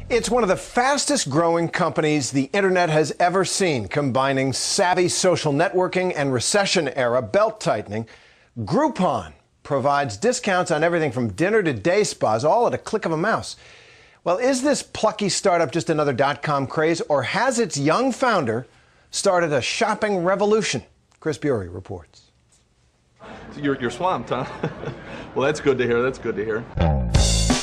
It's one of the fastest growing companies the internet has ever seen, combining savvy social networking and recession-era belt-tightening. Groupon provides discounts on everything from dinner to day spas, all at a click of a mouse. Well, is this plucky startup just another dot-com craze, or has its young founder started a shopping revolution? Chris Bury reports. You're swamped, huh? Well, that's good to hear. That's good to hear.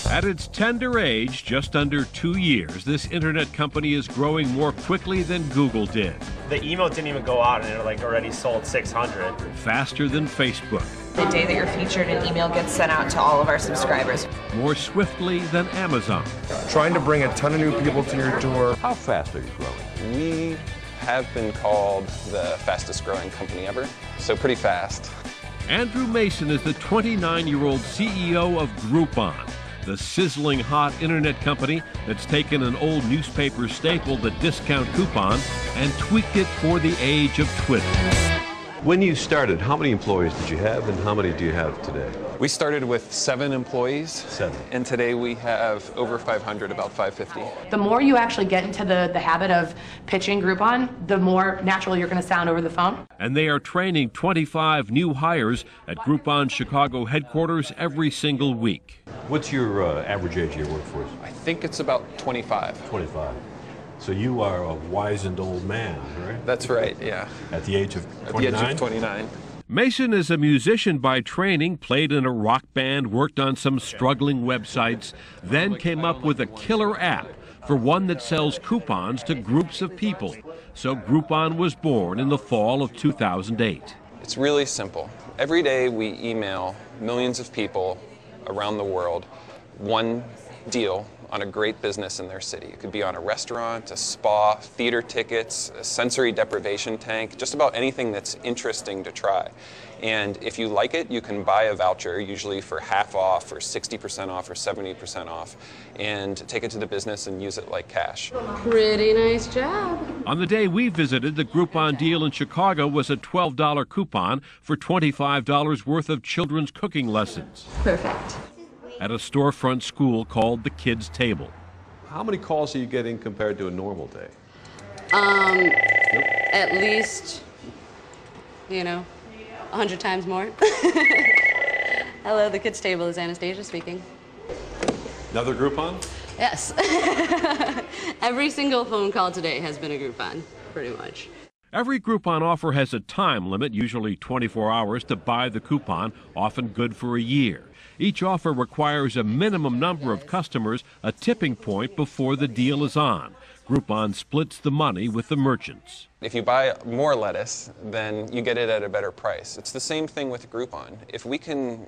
At its tender age, just under 2 years, this internet company is growing more quickly than Google did. The email didn't even go out and it already sold 600. Faster than Facebook. The day that you're featured, an email gets sent out to all of our subscribers. More swiftly than Amazon. Trying to bring a ton of new people to your door. How fast are you growing? We have been called the fastest growing company ever, so pretty fast. Andrew Mason is the 29-year-old CEO of Groupon, the sizzling hot internet company that's taken an old newspaper staple, the discount coupon, and tweaked it for the age of Twitter. When you started, how many employees did you have and how many do you have today? We started with 7 employees. 7. And today we have over 500, about 550. The more you actually get into the habit of pitching Groupon, the more natural you're going to sound over the phone. And they are training 25 new hires at Groupon Chicago headquarters every single week. What's your average age of your workforce? I think it's about 25. 25. So you are a wizened old man, right? That's right, yeah. At the age of 29? At the age of 29. Mason is a musician by training, played in a rock band, worked on some struggling websites, then came up with a killer app for one that sells coupons to groups of people. So Groupon was born in the fall of 2008. It's really simple. Every day we email millions of people around the world one deal on a great business in their city. It could be on a restaurant, a spa, theater tickets, a sensory deprivation tank, just about anything that's interesting to try. And if you like it, you can buy a voucher, usually for half off or 60% off or 70% off, and take it to the business and use it like cash. Pretty nice job. On the day we visited, the Groupon deal in Chicago was a $12 coupon for $25 worth of children's cooking lessons. Perfect. At a storefront school called the Kids Table. How many calls are you getting compared to a normal day? At least, 100 times more. Hello, the Kids Table, is Anastasia speaking. Another Groupon? Yes. Every single phone call today has been a Groupon, pretty much. Every Groupon offer has a time limit, usually 24 hours, to buy the coupon, often good for a year. Each offer requires a minimum number of customers, a tipping point before the deal is on. Groupon splits the money with the merchants. If you buy more lettuce, then you get it at a better price. It's the same thing with Groupon. If we can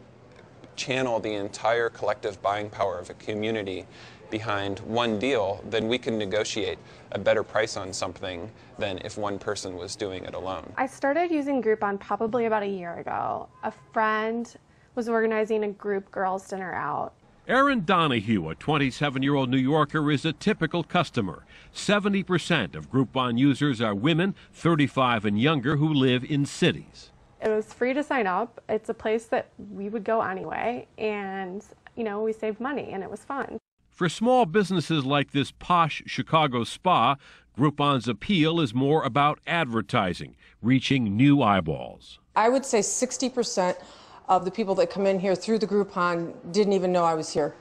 channel the entire collective buying power of a community behind one deal, then we can negotiate a better price on something than if one person was doing it alone. I started using Groupon probably about a year ago. A friend was organizing a group girls' dinner out. Erin Donahue, a 27-year-old New Yorker, is a typical customer. 70% of Groupon users are women, 35 and younger, who live in cities. It was free to sign up. It's a place that we would go anyway, and, we saved money, and it was fun. For small businesses like this posh Chicago spa, Groupon's appeal is more about advertising, reaching new eyeballs. I would say 60% of the people that come in here through the Groupon didn't even know I was here.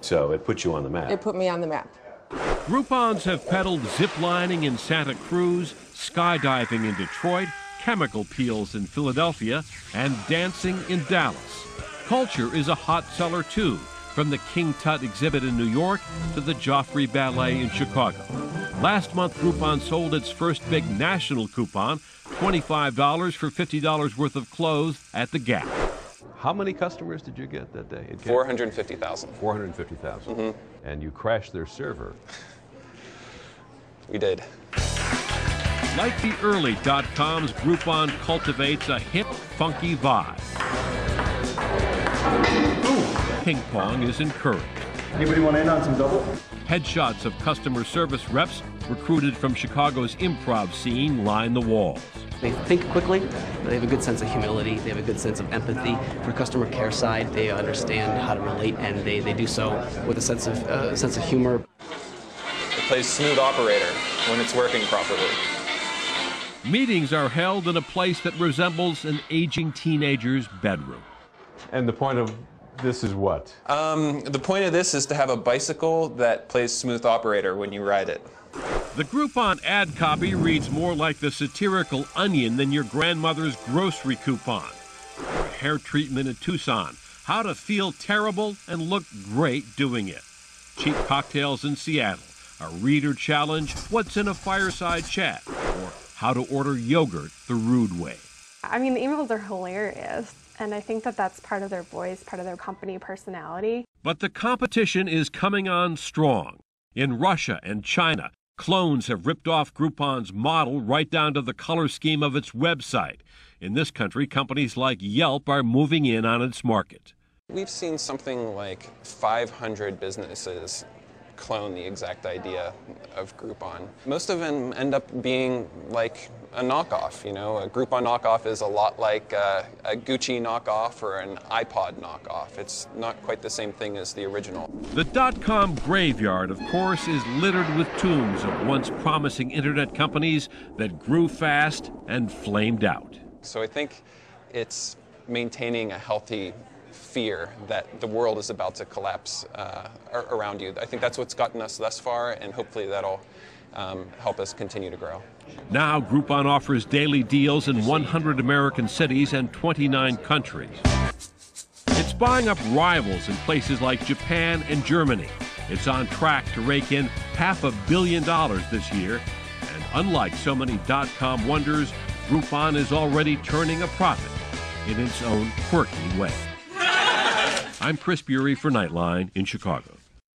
So it put you on the map. It put me on the map. Groupons have peddled ziplining in Santa Cruz, skydiving in Detroit, chemical peels in Philadelphia, and dancing in Dallas. Culture is a hot seller too, from the King Tut exhibit in New York to the Joffrey Ballet in Chicago. Last month, Groupon sold its first big national coupon, $25 for $50 worth of clothes at the Gap. How many customers did you get that day? 450,000. 450,000. Mm-hmm. And you crashed their server. We did. Like the early .coms, Groupon cultivates a hip, funky vibe. Ping pong is encouraged. Anybody want in on some double? Headshots of customer service reps recruited from Chicago's improv scene line the walls. They think quickly, they have a good sense of humility, they have a good sense of empathy. For customer care side, they understand how to relate, and they do so with a sense of humor. plays smooth operator when it's working properly. Meetings are held in a place that resembles an aging teenager's bedroom. And the point of this is what? The point of this is to have a bicycle that plays smooth operator when you ride it. The Groupon ad copy reads more like the satirical Onion than your grandmother's grocery coupon. Or hair treatment in Tucson, how to feel terrible and look great doing it. Cheap cocktails in Seattle, a reader challenge, what's in a fireside chat, or how to order yogurt the rude way. I mean, the emails are hilarious, and I think that that's part of their voice, part of their company personality. But the competition is coming on strong. In Russia and China, clones have ripped off Groupon's model right down to the color scheme of its website. In this country, companies like Yelp are moving in on its market. We've seen something like 500 businesses clone the exact idea of Groupon. Most of them end up being like a knockoff, you know. A Groupon knockoff is a lot like a Gucci knockoff or an iPod knockoff. It's not quite the same thing as the original. The dot-com graveyard, of course, is littered with tombs of once promising internet companies that grew fast and flamed out. So I think it's maintaining a healthy fear that the world is about to collapse around you. I think that's what's gotten us thus far, and hopefully that'll help us continue to grow. Now, Groupon offers daily deals in 100 American cities and 29 countries. It's buying up rivals in places like Japan and Germany. It's on track to rake in $500 million this year. And unlike so many dot-com wonders, Groupon is already turning a profit in its own quirky way. I'm Chris Bury for Nightline in Chicago.